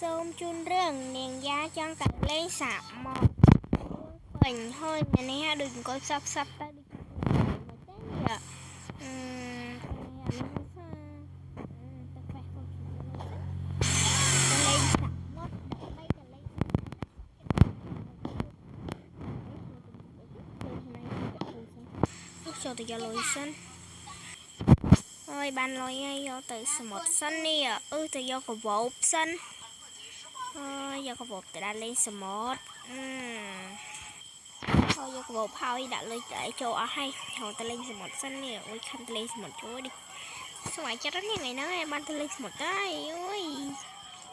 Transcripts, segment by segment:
សូមជូនរឿងនាងយ៉ាចង់ទៅលេងសាកមកពេញហើយនេះហាដូចអង្គុយសាប់ទៅដូចទៅនេះចូលទៅយកលុយសិនហើយបានលុយហើយយកទៅសមុទ្រសិននេះទៅយកកវោបសិនហើយយកកវោបទៅដាក់លេងសមុទ្រហើយយកកវោបហើយដាក់លុយទៅចូលអស់ហើយចូលទៅលេងសមុទ្រសិននេះអូយខំទៅលេងសមុទ្រជួយดิស្វាយចិត្តហ្នឹងថ្ងៃហ្នឹងឯងបានទៅលេងសមុទ្រហើយអូយ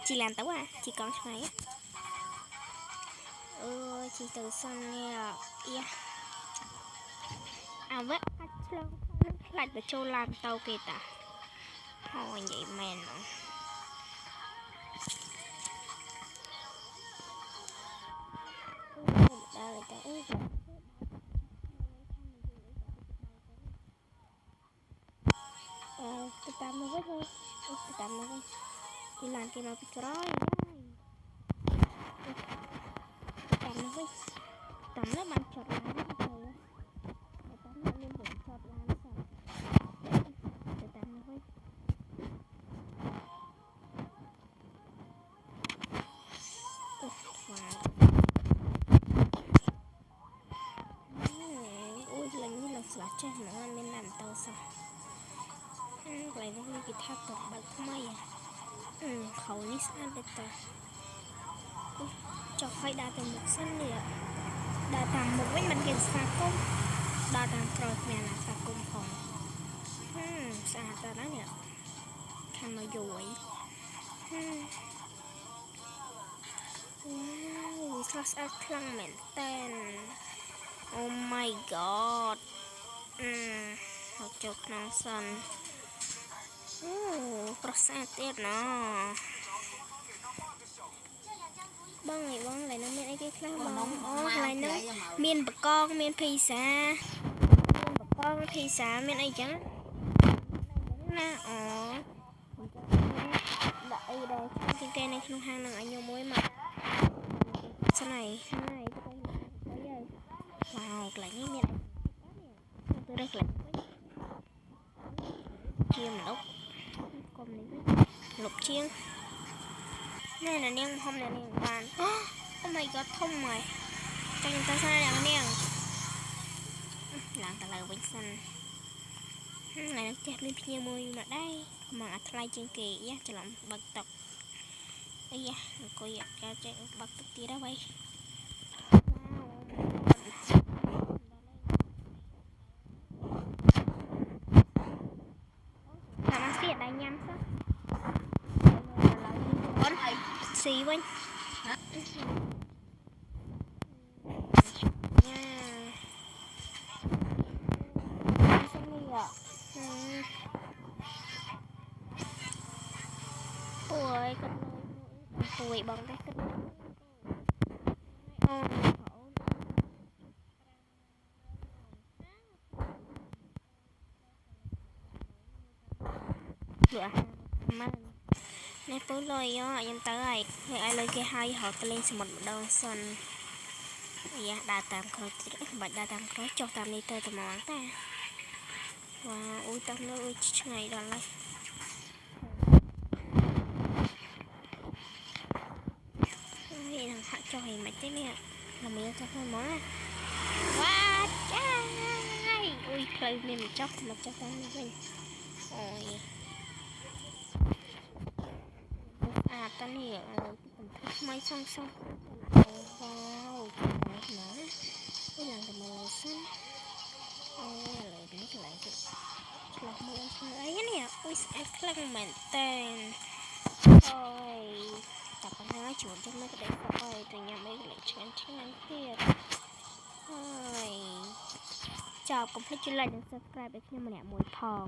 ជីឡានទៅជីកង់ឆ្ងាយជីទៅសិននេះយ៉ាអាវ៉ាអាចឆ្លងខ្លាច់ទៅចូលឡានទៅគេតាអូនិយាយមែនហ្នឹងដើរទៅទៅតាមមកវិញទៅតាមមកវិញពីឡានគេមកពីក្រោយតាមមកវិញតាមនោះបានចតឡានទៅតាមនោះមានបំចតឡានសោះទៅតាមមកវិញអូយឡើងនេះឡើងស្លាស់ចេះហ្មងអត់មានណាំទៅសោះកន្លែងនេះគេថាទៅបើកថ្មីខោនេះស្អាតទៅតាចុះឲ្យដើរទៅមុខសិននេះដើរតាមមុខវិញមិនគេស្វាគមន៍ដើរតាមក្រោយគ្មានណាស្វាគមន៍ផងស្អាតទៅណានេះខាងមកយូរអីវ៉ាវស្អាតខ្លាំងមែនតែន Oh my god មកចូលក្នុងសិនប្រសាទទៀតណបងអីបងឡើយនឹងមានអីគេខ្លះបងឡើយនឹងមានបកងមានភីសាមានអីចឹងណាដាក់អីដែរជាងគេនៅក្នុងហាងនឹងឲ្យញោមមួយមកស្នៃហើយទៅហើយវ៉ាវកន្លែងនេះមានទៅរើសកន្លែងជាមនុស្សកុំនេះលុបជាងនេះនាងហុំនាងបាន Oh my god ធំហើយចាញ់ទៅសារនាងឡើងទៅលើវិញសិនថ្ងៃនេះចេះមានភ្ញៀវមួយមកដែរមកអាថ្លៃជាងគេយ៉ាច្រឡំបើកតុកអីយ៉ាអង្គុយអាចចេះបើកតុកទៀតហើយដៃញ៉ាំសោះអូនស៊ីវិញអូយគាត់ពួយបងតែគាត់ម៉ានេះពូលុយខ្ញុំទៅហើយឲ្យលុយគេហើយរកទៅលេងសមុទ្រម្ដងសិនយ៉ាដើរតាមក្រោយទៀតបាច់ដើរតាមក្រោយចុះតាមនេះទៅត្មងតាវ៉ាអូយតាមនោះអូយឆ្ងាយដល់ហើយនេះនឹងហាក់ចុះឲ្យមិនទេនេះល្មៀចុះហ្នឹងមកវ៉ាចាយអូយផ្លូវមានមកចុះតាមនេះវិញអូយតើនេះថ្មីសងវ៉ាវណាឡើងទៅមើលសិនលើនេះកន្លែងទៀតឆ្លោះមើលអីនេះអូយស្អាតខ្លាំងមែនតែនអូយតែប៉ុណ្ណឹងជួនទៅមើលក្តីអើយទៅញ៉ាំអីកន្លែងឆ្ងាញ់ទៀតហើយចប់កុំភ្លេចចុច like និង subscribe ឲ្យខ្ញុំម្នាក់មួយផង